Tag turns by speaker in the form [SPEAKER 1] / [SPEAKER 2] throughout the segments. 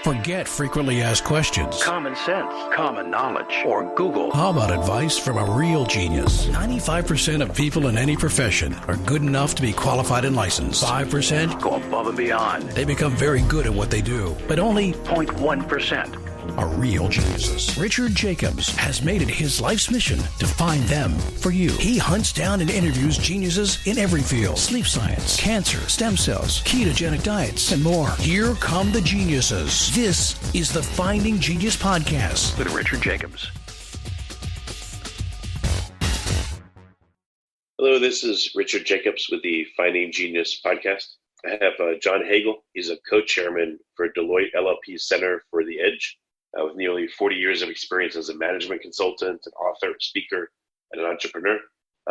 [SPEAKER 1] Forget frequently asked questions.
[SPEAKER 2] Common sense, common knowledge, or Google.
[SPEAKER 1] How about advice from a real genius? 95% of people in any profession are good enough to be qualified and licensed. 5%
[SPEAKER 2] go above and beyond.
[SPEAKER 1] They become very good at what they do, but only
[SPEAKER 2] 0.1%
[SPEAKER 1] are real geniuses. Richard Jacobs has made it his life's mission to find them for you. He hunts down and interviews geniuses in every field: sleep science, cancer, stem cells, ketogenic diets, and more. Here come the geniuses. This is the Finding Genius Podcast
[SPEAKER 2] with Richard Jacobs.
[SPEAKER 3] Hello, this is Richard Jacobs with the Finding Genius Podcast. I have John Hagel. He's a co-chairman for Deloitte LLP Center for the Edge. With nearly 40 years of experience as a management consultant, an author, speaker, and an entrepreneur.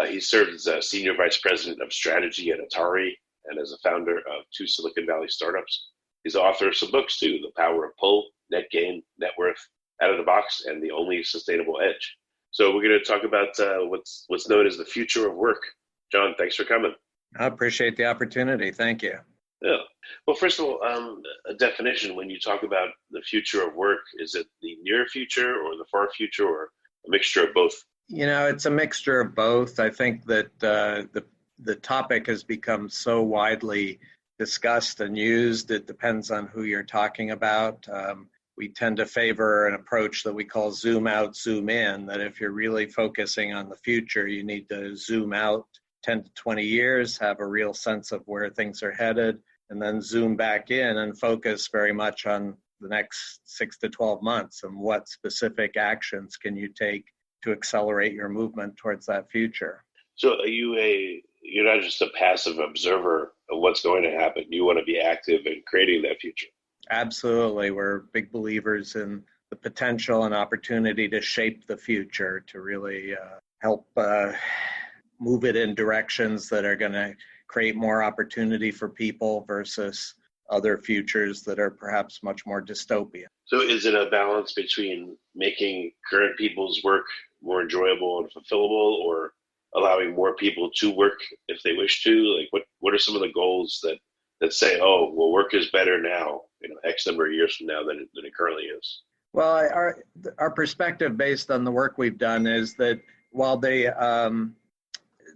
[SPEAKER 3] He served as a senior vice president of strategy at Atari and as a founder of 2 Silicon Valley startups. He's the author of some books too: The Power of Pull, Net Gain, Net Worth, Out of the Box, and The Only Sustainable Edge. So we're going to talk about what's known as the future of work. John, thanks for coming.
[SPEAKER 4] I appreciate the opportunity. Thank you.
[SPEAKER 3] Yeah. Well, first of all, a definition: when you talk about the future of work, is it the near future or the far future, or a mixture of both?
[SPEAKER 4] You know, it's a mixture of both. I think that the topic has become so widely discussed and used. It depends on who you're talking about. We tend to favor an approach that we call zoom out, zoom in, that if you're really focusing on the future, you need to zoom out 10 to 20 years, have a real sense of where things are headed, and then zoom back in and focus very much on the next 6 to 12 months and what specific actions can you take to accelerate your movement towards that future.
[SPEAKER 3] So you're not just a passive observer of what's going to happen. You want to be active in creating that future.
[SPEAKER 4] Absolutely. We're big believers in the potential and opportunity to shape the future, to really help move it in directions that are going to create more opportunity for people versus other futures that are perhaps much more dystopian.
[SPEAKER 3] So is it a balance between making current people's work more enjoyable and fulfillable, or allowing more people to work if they wish to? Like what are some of the goals that say, oh, well, work is better now, X number of years from now than it currently is?
[SPEAKER 4] Well, our perspective based on the work we've done is that while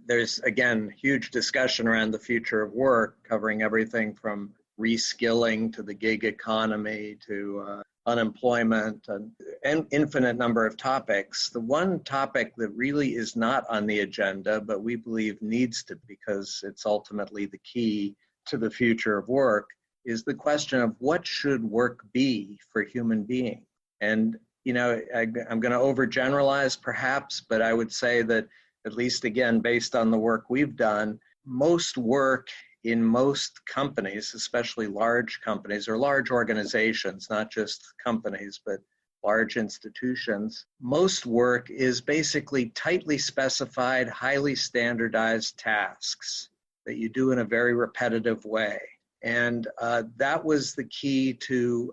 [SPEAKER 4] there's, again, huge discussion around the future of work, covering everything from reskilling to the gig economy to unemployment and an infinite number of topics. The one topic that really is not on the agenda, but we believe needs to, because it's ultimately the key to the future of work, is the question of what should work be for human beings. And, I'm going to overgeneralize perhaps, but I would say that, at least again, based on the work we've done, most work in most companies, especially large companies or large organizations, not just companies, but large institutions, most work is basically tightly specified, highly standardized tasks that you do in a very repetitive way. And that was the key to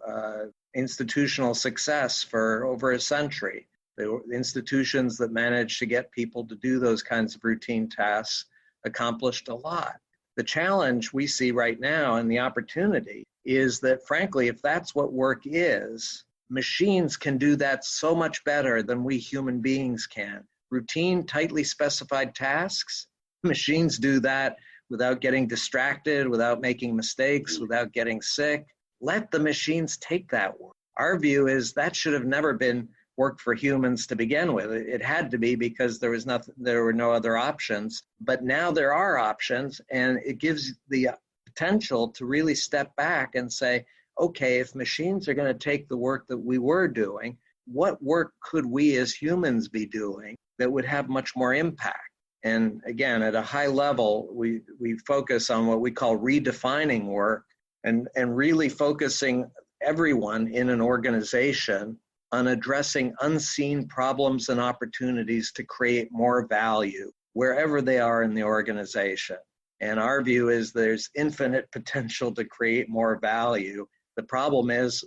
[SPEAKER 4] institutional success for over a century. The institutions that managed to get people to do those kinds of routine tasks accomplished a lot. The challenge we see right now and the opportunity is that, frankly, if that's what work is, machines can do that so much better than we human beings can. Routine, tightly specified tasks, machines do that without getting distracted, without making mistakes, without getting sick. Let the machines take that work. Our view is that should have never been work for humans to begin with. It had to be because there were no other options. But now there are options, and it gives the potential to really step back and say, okay, if machines are going to take the work that we were doing, what work could we as humans be doing that would have much more impact? And again, at a high level, we focus on what we call redefining work and really focusing everyone in an organization on addressing unseen problems and opportunities to create more value wherever they are in the organization. And our view is there's infinite potential to create more value. The problem is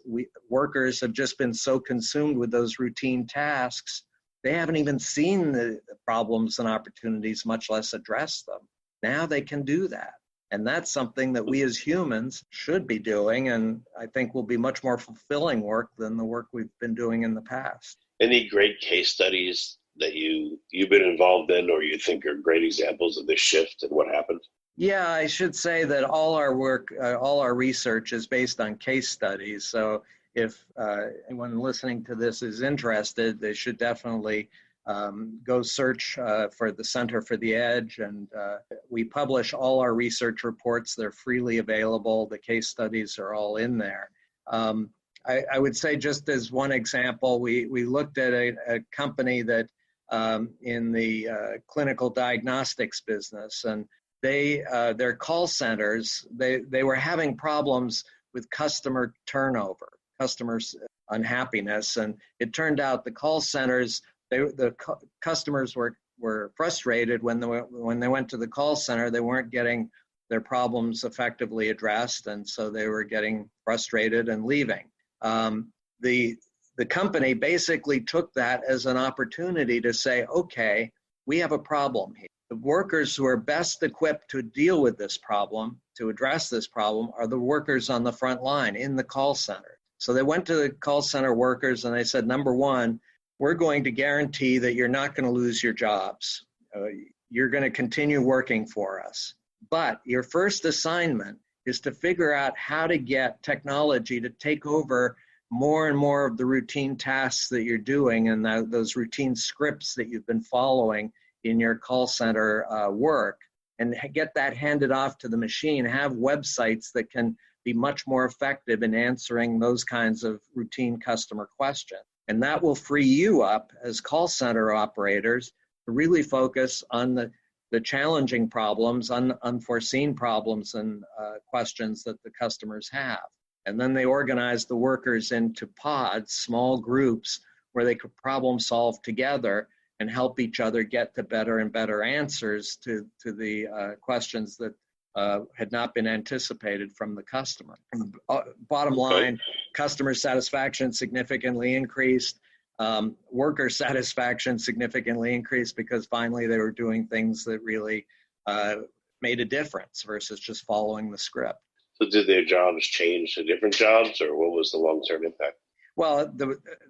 [SPEAKER 4] workers have just been so consumed with those routine tasks, they haven't even seen the problems and opportunities, much less address them. Now they can do that. And that's something that we as humans should be doing, and I think will be much more fulfilling work than the work we've been doing in the past.
[SPEAKER 3] Any great case studies that you've been involved in or you think are great examples of this shift and what happened?
[SPEAKER 4] Yeah, I should say that all our work, all our research is based on case studies. So if anyone listening to this is interested, they should definitely go search for the Center for the Edge. And we publish all our research reports. They're freely available. The case studies are all in there. I would say, just as one example, we looked at a company that in the clinical diagnostics business, and their call centers, they were having problems with customer turnover, customers' unhappiness, and it turned out the call centers, the customers were frustrated when they went to the call center. They weren't getting their problems effectively addressed, and so they were getting frustrated and leaving. The company basically took that as an opportunity to say, okay, we have a problem here. The workers who are best equipped to deal with this problem, to address this problem, are the workers on the front line in the call center. So they went to the call center workers and they said, number one, we're going to guarantee that you're not going to lose your jobs. You're going to continue working for us. But your first assignment is to figure out how to get technology to take over more and more of the routine tasks that you're doing and those routine scripts that you've been following in your call center work, and get that handed off to the machine. Have websites that can be much more effective in answering those kinds of routine customer questions. And that will free you up as call center operators to really focus on the challenging problems, unforeseen problems and questions that the customers have. And then they organize the workers into pods, small groups, where they could problem solve together and help each other get to better and better answers to the questions that had not been anticipated from the customer. Bottom line, customer satisfaction significantly increased. Worker satisfaction significantly increased because finally they were doing things that really made a difference versus just following the script.
[SPEAKER 3] So did their jobs change to different jobs, or what was the long-term impact?
[SPEAKER 4] Well,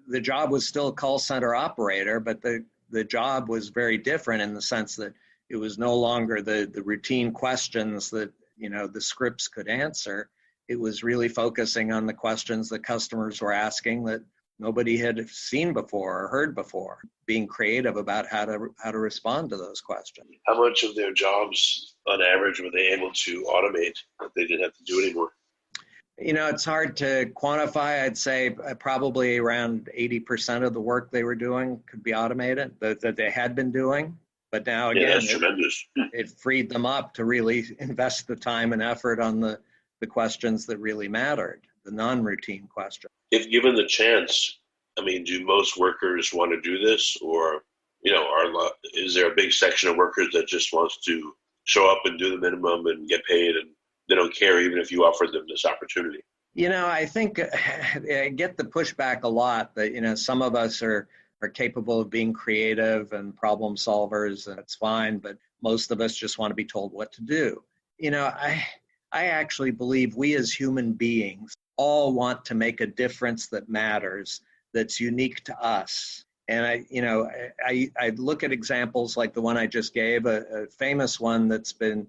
[SPEAKER 4] the job was still call center operator, but the job was very different in the sense that it was no longer the routine questions that, the scripts could answer. It was really focusing on the questions that customers were asking that nobody had seen before or heard before, being creative about how to respond to those questions.
[SPEAKER 3] How much of their jobs, on average, were they able to automate that they didn't have to do anymore?
[SPEAKER 4] It's hard to quantify. I'd say probably around 80% of the work they were doing could be automated, that they had been doing. But now, again,
[SPEAKER 3] that's tremendous.
[SPEAKER 4] It freed them up to really invest the time and effort on the questions that really mattered, the non-routine questions.
[SPEAKER 3] If given the chance, do most workers want to do this, or, is there a big section of workers that just wants to show up and do the minimum and get paid, and they don't care even if you offer them this opportunity?
[SPEAKER 4] I think I get the pushback a lot that, some of us are capable of being creative and problem solvers, and that's fine, but most of us just want to be told what to do. I actually believe we as human beings all want to make a difference that matters, that's unique to us. And I look at examples like the one I just gave, a famous one that's been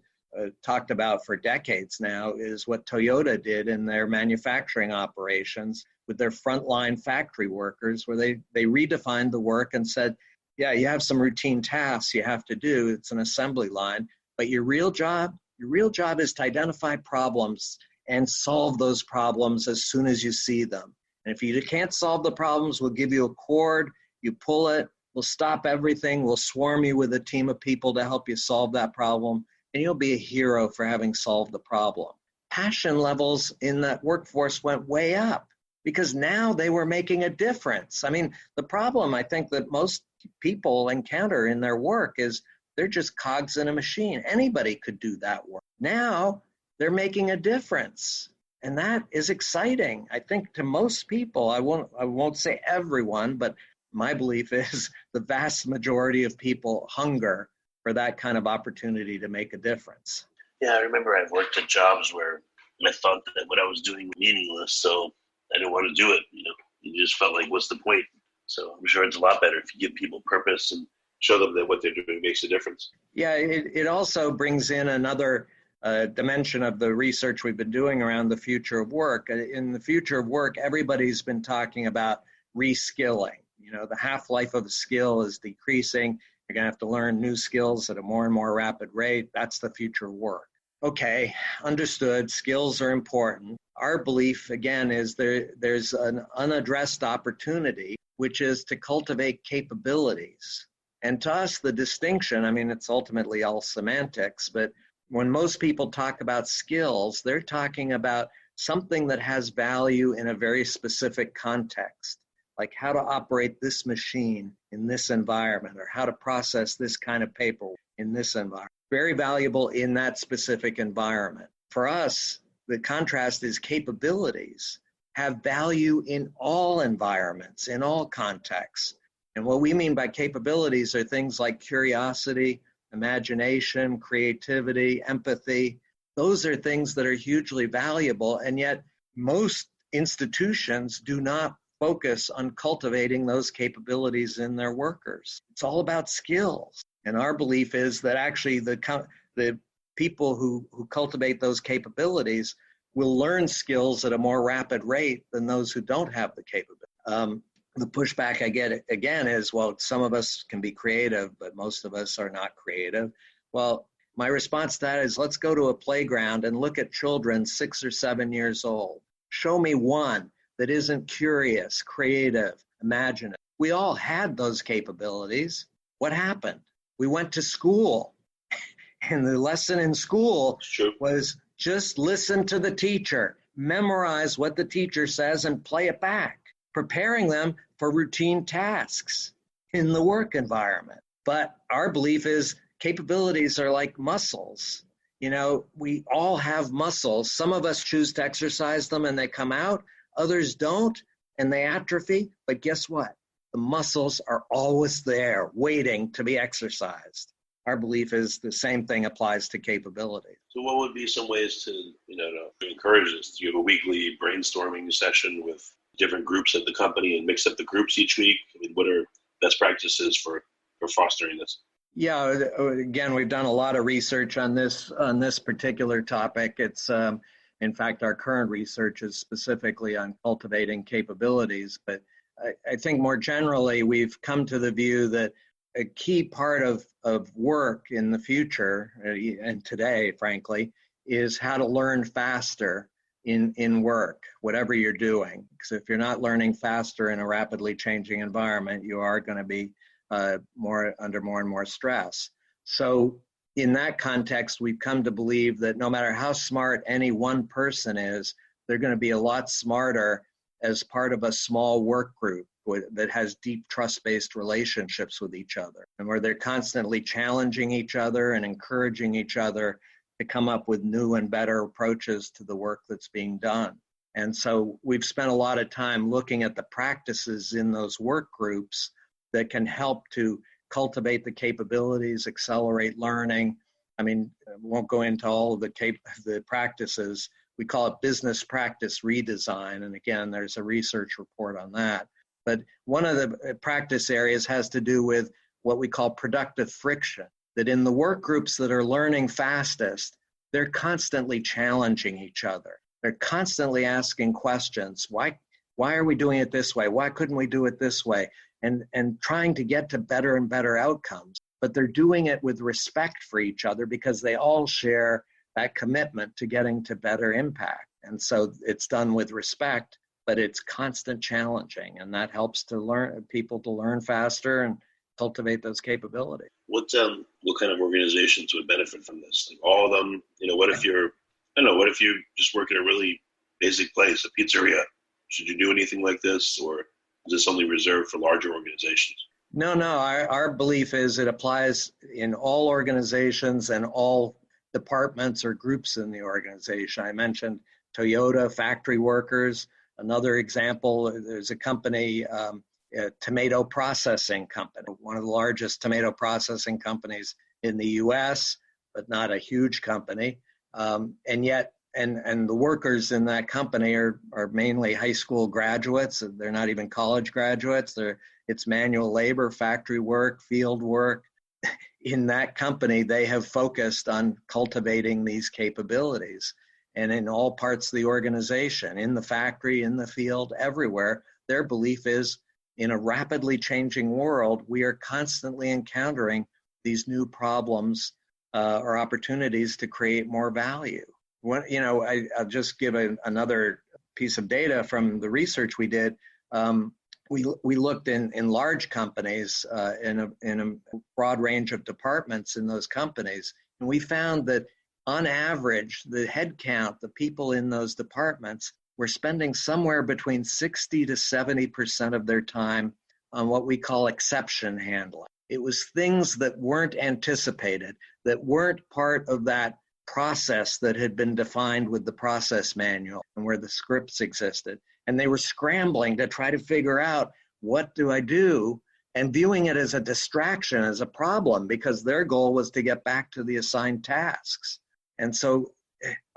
[SPEAKER 4] talked about for decades now, is what Toyota did in their manufacturing operations with their frontline factory workers, where they redefined the work and said, yeah, you have some routine tasks you have to do. It's an assembly line, but your real job is to identify problems and solve those problems as soon as you see them. And if you can't solve the problems, we'll give you a cord, you pull it, we'll stop everything, we'll swarm you with a team of people to help you solve that problem, and you'll be a hero for having solved the problem. Passion levels in that workforce went way up because now they were making a difference. The problem I think that most people encounter in their work is they're just cogs in a machine. Anybody could do that work. Now they're making a difference, and that is exciting. I think to most people, I won't say everyone, but my belief is the vast majority of people hunger for that kind of opportunity to make a difference.
[SPEAKER 3] Yeah, I remember I've worked at jobs where I thought that what I was doing was meaningless, so I didn't want to do it. You just felt like, what's the point? So I'm sure it's a lot better if you give people purpose and show them that what they're doing makes a difference.
[SPEAKER 4] Yeah, it also brings in another dimension of the research we've been doing around the future of work. In the future of work, everybody's been talking about reskilling. The half-life of a skill is decreasing. You're going to have to learn new skills at a more and more rapid rate. That's the future of work. Okay, understood. Skills are important. Our belief, again, is there's an unaddressed opportunity, which is to cultivate capabilities. And to us, the distinction, it's ultimately all semantics, but when most people talk about skills, they're talking about something that has value in a very specific context, like how to operate this machine in this environment, or how to process this kind of paper in this environment. Very valuable in that specific environment. For us, the contrast is capabilities have value in all environments, in all contexts. And what we mean by capabilities are things like curiosity, imagination, creativity, empathy. Those are things that are hugely valuable, and yet most institutions do not focus on cultivating those capabilities in their workers. It's all about skills. And our belief is that actually the people who cultivate those capabilities will learn skills at a more rapid rate than those who don't have the capability. The pushback I get again is, well, some of us can be creative, but most of us are not creative. Well, my response to that is, let's go to a playground and look at children 6 or 7 years old. Show me one that isn't curious, creative, imaginative. We all had those capabilities. What happened? We went to school, and the lesson in school was just listen to the teacher, memorize what the teacher says, and play it back, preparing them for routine tasks in the work environment. But our belief is capabilities are like muscles. We all have muscles. Some of us choose to exercise them and they come out. Others don't, and they atrophy. But guess what? The muscles are always there, waiting to be exercised. Our belief is the same thing applies to capability.
[SPEAKER 3] So what would be some ways to encourage this? Do you have a weekly brainstorming session with different groups at the company and mix up the groups each week? What are best practices for fostering this?
[SPEAKER 4] Yeah, again, we've done a lot of research on this particular topic. It's in fact, our current research is specifically on cultivating capabilities. But I think more generally, we've come to the view that a key part of work in the future, and today, frankly, is how to learn faster in work, whatever you're doing. Because if you're not learning faster in a rapidly changing environment, you are going to be under more and more stress. So in that context, we've come to believe that no matter how smart any one person is, they're going to be a lot smarter as part of a small work group that has deep trust-based relationships with each other, and where they're constantly challenging each other and encouraging each other to come up with new and better approaches to the work that's being done. And so we've spent a lot of time looking at the practices in those work groups that can help to cultivate the capabilities, accelerate learning. I won't go into all of the practices. We call it business practice redesign. And again, there's a research report on that. But one of the practice areas has to do with what we call productive friction, that in the work groups that are learning fastest, they're constantly challenging each other. They're constantly asking questions. Why are we doing it this way? Why couldn't we do it this way? And trying to get to better and better outcomes. But they're doing it with respect for each other because they all share that commitment to getting to better impact. And so it's done with respect, but it's constant challenging, and that helps people to learn faster and cultivate those capabilities.
[SPEAKER 3] What kind of organizations would benefit from this? Like all of them? What if you just work in a really basic place, a pizzeria? Should you do anything like this, or is this only reserved for larger organizations?
[SPEAKER 4] No. Our belief is it applies in all organizations and all departments or groups in the organization. I mentioned Toyota, factory workers. Another example, there's a company, a tomato processing company, one of the largest tomato processing companies in the U.S., but not a huge company. And yet, and the workers in that company are mainly high school graduates. They're not even college graduates. It's manual labor, factory work, field work. In that company, they have focused on cultivating these capabilities. And in all parts of the organization, in the factory, in the field, everywhere, their belief is in a rapidly changing world, we are constantly encountering these new problems or opportunities to create more value. I'll just give another piece of data from the research we did. We looked in large companies in a broad range of departments in those companies, and we found that on average, the headcount, the people in those departments were spending somewhere between 60 to 70% of their time on what we call exception handling. It was things that weren't anticipated, that weren't part of that process that had been defined with the process manual and where the scripts existed. And they were scrambling to try to figure out, what do I do? And viewing it as a distraction, as a problem, because their goal was to get back to the assigned tasks. And so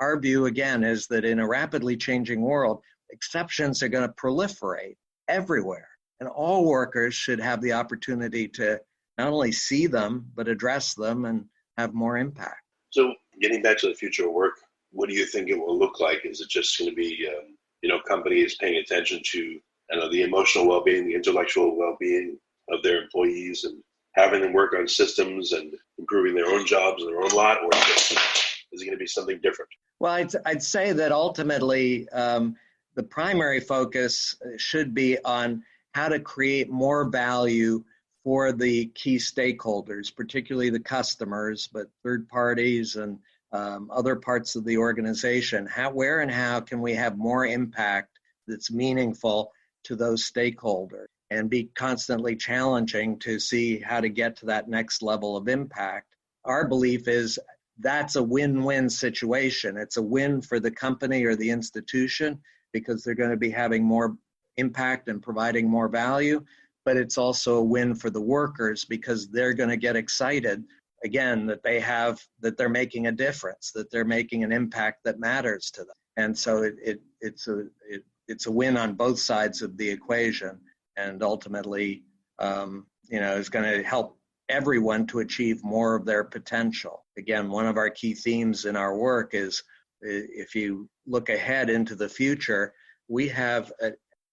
[SPEAKER 4] our view, again, is that in a rapidly changing world, exceptions are going to proliferate everywhere. And all workers should have the opportunity to not only see them, but address them and have more impact.
[SPEAKER 3] So getting back to the future of work, what do you think it will look like? Is it just going to be, companies paying attention to the emotional well-being, the intellectual well-being of their employees and having them work on systems and improving their own jobs and their own lot, or is it going to be something different?
[SPEAKER 4] Well, I'd say that ultimately the primary focus should be on how to create more value for the key stakeholders, particularly the customers, but third parties and other parts of the organization. Where and how can we have more impact that's meaningful to those stakeholders, and be constantly challenging to see how to get to that next level of impact? Our belief is that's a win-win situation. It's a win for the company or the institution because they're going to be having more impact and providing more value, but it's also a win for the workers because they're going to get excited, again, that they're making a difference, that they're making an impact that matters to them. And so it's a win on both sides of the equation, and ultimately, is going to help everyone to achieve more of their potential. Again, one of our key themes in our work is, if you look ahead into the future, we have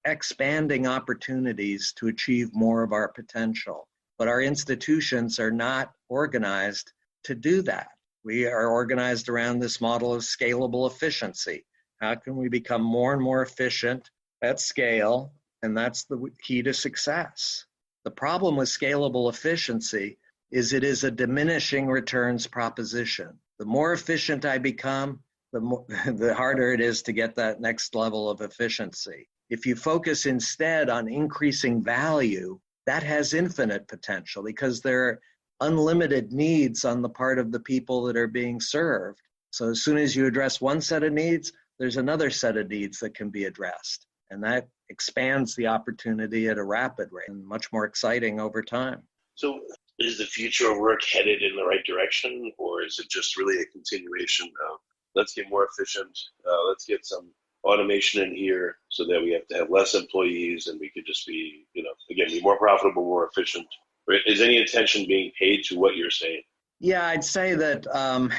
[SPEAKER 4] expanding opportunities to achieve more of our potential. But our institutions are not organized to do that. We are organized around this model of scalable efficiency. How can we become more and more efficient at scale? And that's the key to success. The problem with scalable efficiency is it is a diminishing returns proposition. The more efficient I become, the harder it is to get that next level of efficiency. If you focus instead on increasing value, that has infinite potential because there are unlimited needs on the part of the people that are being served. So as soon as you address one set of needs, there's another set of needs that can be addressed. And that expands the opportunity at a rapid rate and much more exciting over time.
[SPEAKER 3] So is the future of work headed in the right direction, or is it just really a continuation of let's get more efficient, let's get some automation in here so that we have to have less employees and we could just be, again, be more profitable, more efficient? Or is any attention being paid to what you're saying?
[SPEAKER 4] Yeah, I'd say that I'm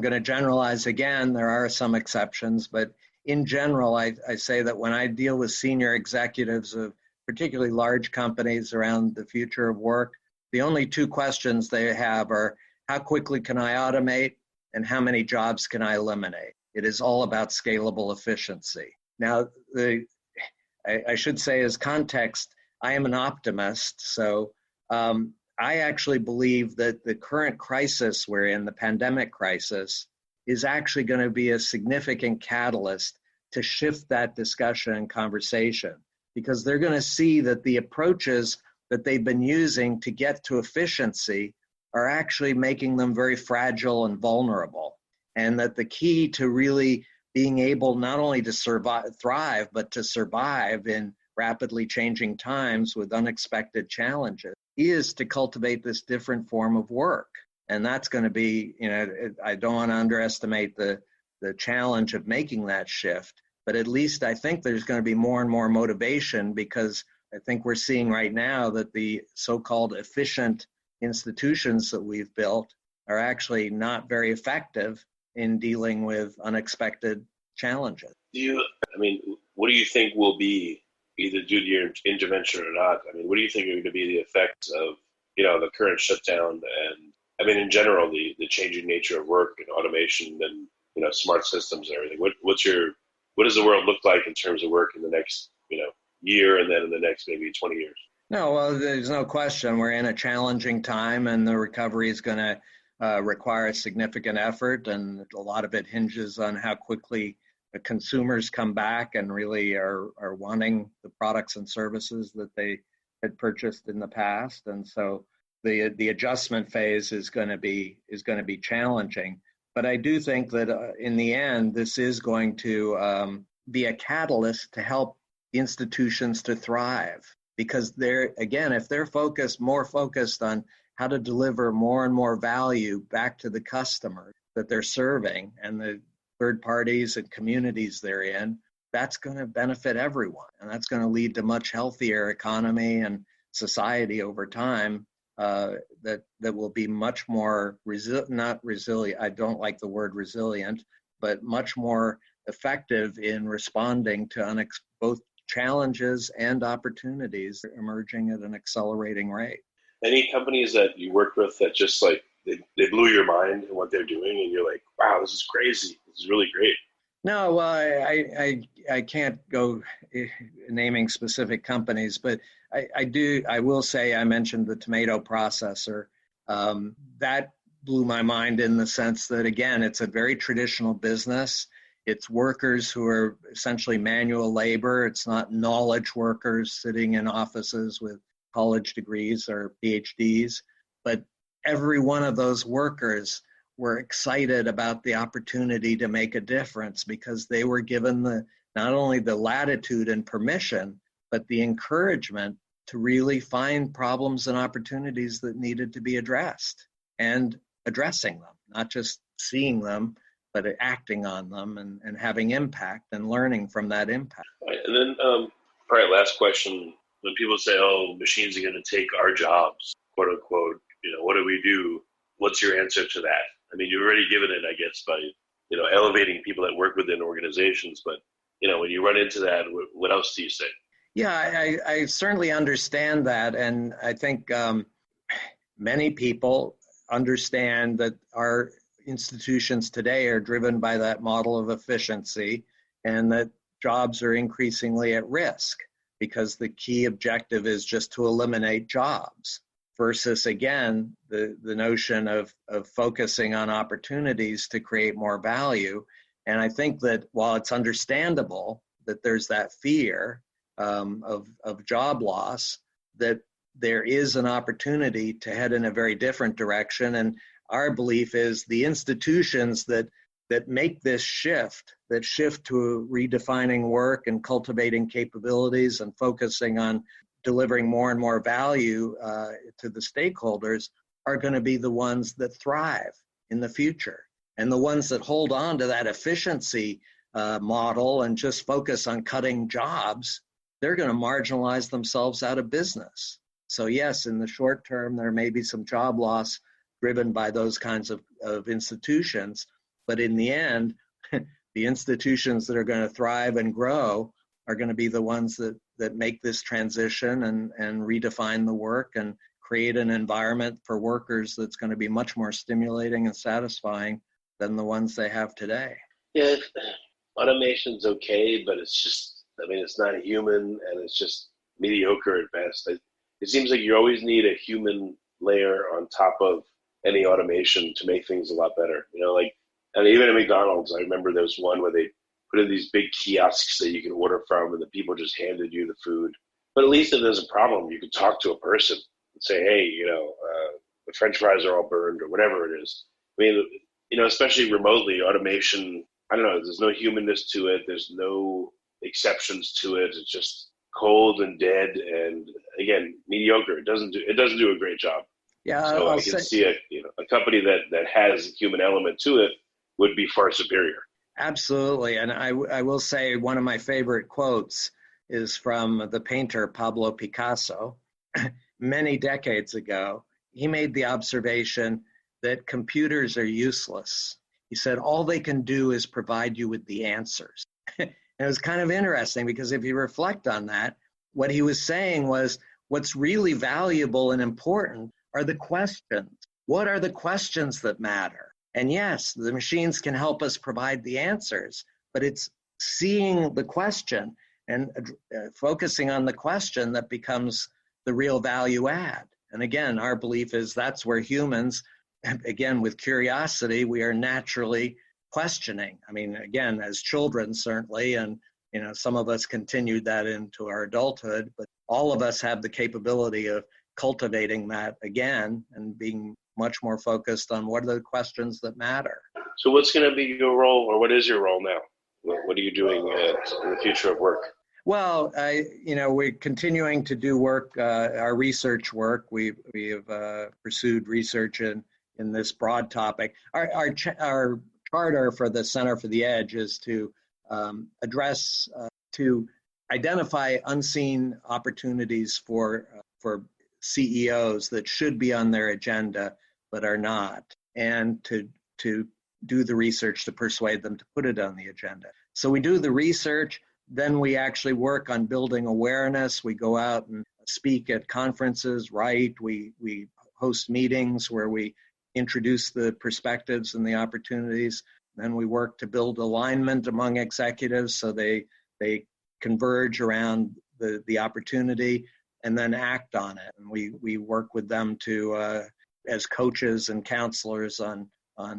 [SPEAKER 4] going to generalize again. There are some exceptions, but in general, I say that when I deal with senior executives of particularly large companies around the future of work, the only two questions they have are, how quickly can I automate and how many jobs can I eliminate? It is all about scalable efficiency. Now, I should say as context, I am an optimist. So I actually believe that the current crisis we're in, the pandemic crisis, is actually going to be a significant catalyst to shift that discussion and conversation, because they're going to see that the approaches that they've been using to get to efficiency are actually making them very fragile and vulnerable. And that the key to really being able not only to thrive, but to survive in rapidly changing times with unexpected challenges is to cultivate this different form of work. And that's going to be, I don't want to underestimate the challenge of making that shift, but at least I think there's going to be more and more motivation, because I think we're seeing right now that the so-called efficient institutions that we've built are actually not very effective in dealing with unexpected challenges.
[SPEAKER 3] What do you think will be, either due to your intervention or not? What do you think are going to be the effects of, the current shutdown and, in general, the changing nature of work and automation and, smart systems and everything? What does the world look like in terms of work in the next, year, and then in the next maybe 20 years?
[SPEAKER 4] No, well, there's no question. We're in a challenging time, and the recovery is going to require a significant effort, and a lot of it hinges on how quickly the consumers come back and really are wanting the products and services that they had purchased in the past. And so the adjustment phase is going to be challenging. But I do think that in the end, this is going to be a catalyst to help institutions to thrive, because if they're more focused on how to deliver more and more value back to the customer that they're serving and the third parties and communities they're in, that's going to benefit everyone. And that's going to lead to much healthier economy and society over time that will be much more not resilient. I don't like the word resilient, but much more effective in responding to both challenges and opportunities emerging at an accelerating rate.
[SPEAKER 3] Any companies that you worked with that just like, they blew your mind in what they're doing, and you're like, wow, this is crazy. This is really great?
[SPEAKER 4] No, well, I can't go naming specific companies, but I will say I mentioned the tomato processor. That blew my mind in the sense that, again, it's a very traditional business. It's workers who are essentially manual labor. It's not knowledge workers sitting in offices with college degrees or PhDs, but every one of those workers were excited about the opportunity to make a difference, because they were given not only the latitude and permission, but the encouragement to really find problems and opportunities that needed to be addressed, and addressing them, not just seeing them, but acting on them and having impact and learning from that impact.
[SPEAKER 3] Right. And then probably last question, when people say, oh, machines are going to take our jobs, quote unquote, what do we do? What's your answer to that? You've already given it, I guess, by, elevating people that work within organizations. But, when you run into that, what else do you say?
[SPEAKER 4] Yeah, I certainly understand that. And I think many people understand that our institutions today are driven by that model of efficiency, and that jobs are increasingly at risk because the key objective is just to eliminate jobs, versus, again, the notion of focusing on opportunities to create more value. And I think that while it's understandable that there's that fear of job loss, that there is an opportunity to head in a very different direction. And our belief is the institutions that make this shift, that shift to redefining work and cultivating capabilities and focusing on delivering more and more value to the stakeholders, are going to be the ones that thrive in the future. And the ones that hold on to that efficiency model and just focus on cutting jobs, they're going to marginalize themselves out of business. So yes, in the short term, there may be some job loss driven by those kinds of institutions. But in the end, the institutions that are going to thrive and grow are going to be the ones that make this transition and redefine the work and create an environment for workers that's going to be much more stimulating and satisfying than the ones they have today.
[SPEAKER 3] Yeah, automation's okay, but it's just, it's not human, and it's just mediocre at best. It seems like you always need a human layer on top of any automation to make things a lot better. And even at McDonald's, I remember there was one where they put in these big kiosks that you can order from, and the people just handed you the food. But at least if there's a problem, you could talk to a person and say, hey, the French fries are all burned, or whatever it is. Especially remotely, automation, I don't know, there's no humanness to it. There's no exceptions to it. It's just cold and dead, and again, mediocre. It doesn't do a great job.
[SPEAKER 4] Yeah,
[SPEAKER 3] So I can see a company that has a human element to it would be far superior.
[SPEAKER 4] Absolutely. And I will say one of my favorite quotes is from the painter Pablo Picasso. Many decades ago, he made the observation that computers are useless. He said, all they can do is provide you with the answers. And it was kind of interesting because if you reflect on that, what he was saying was what's really valuable and important are the questions. What are the questions that matter? And yes, the machines can help us provide the answers, but it's seeing the question and focusing on the question that becomes the real value add. And again, our belief is that's where humans, again, with curiosity, we are naturally questioning. I mean, again, as children, certainly, and some of us continued that into our adulthood, but all of us have the capability of cultivating that again and being much more focused on what are the questions that matter.
[SPEAKER 3] So what's going to be your role, or what is your role now? What are you doing in the future of work?
[SPEAKER 4] Well, we're continuing to do work, our research work. We have pursued research in this broad topic. Our charter for the Center for the Edge is to address, to identify unseen opportunities for CEOs that should be on their agenda but are not, and to do the research to persuade them to put it on the agenda. So we do the research, then we actually work on building awareness. We go out and speak at conferences, write, we host meetings where we introduce the perspectives and the opportunities. Then we work to build alignment among executives so they converge around the opportunity and then act on it. And we work with them to as coaches and counselors on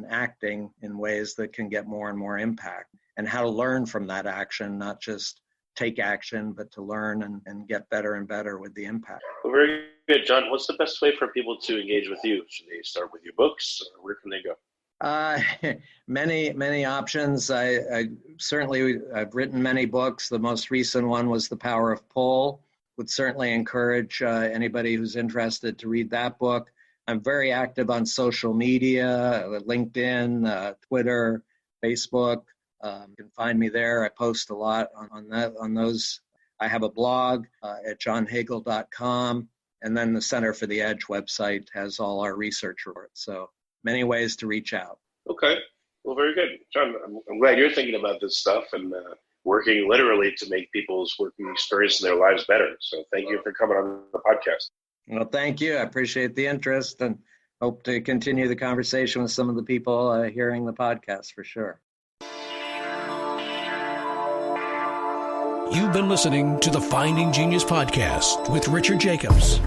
[SPEAKER 4] acting in ways that can get more and more impact, and how to learn from that action, not just take action, but to learn and get better and better with the impact.
[SPEAKER 3] Well, very good, John. What's the best way for people to engage with you? Should they start with your books, or where can they go?
[SPEAKER 4] Many options. I've written many books. The most recent one was The Power of Pull. Would certainly encourage anybody who's interested to read that book. I'm very active on social media, LinkedIn, Twitter, Facebook. You can find me there. I post a lot on those. I have a blog at johnhagel.com, and then the Center for the Edge website has all our research reports. So many ways to reach out.
[SPEAKER 3] Okay. Well, very good. John, I'm glad you're thinking about this stuff and working literally to make people's working experience in their lives better. So thank you for coming on the podcast.
[SPEAKER 4] Well, thank you. I appreciate the interest and hope to continue the conversation with some of the people hearing the podcast for sure.
[SPEAKER 1] You've been listening to the Finding Genius podcast with Richard Jacobs.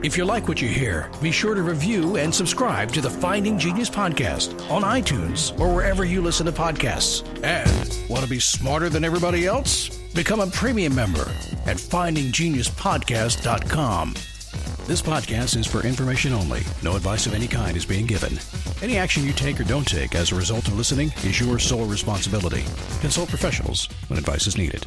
[SPEAKER 1] If you like what you hear, be sure to review and subscribe to the Finding Genius podcast on iTunes or wherever you listen to podcasts. And want to be smarter than everybody else? Become a premium member at findinggeniuspodcast.com. This podcast is for information only. No advice of any kind is being given. Any action you take or don't take as a result of listening is your sole responsibility. Consult professionals when advice is needed.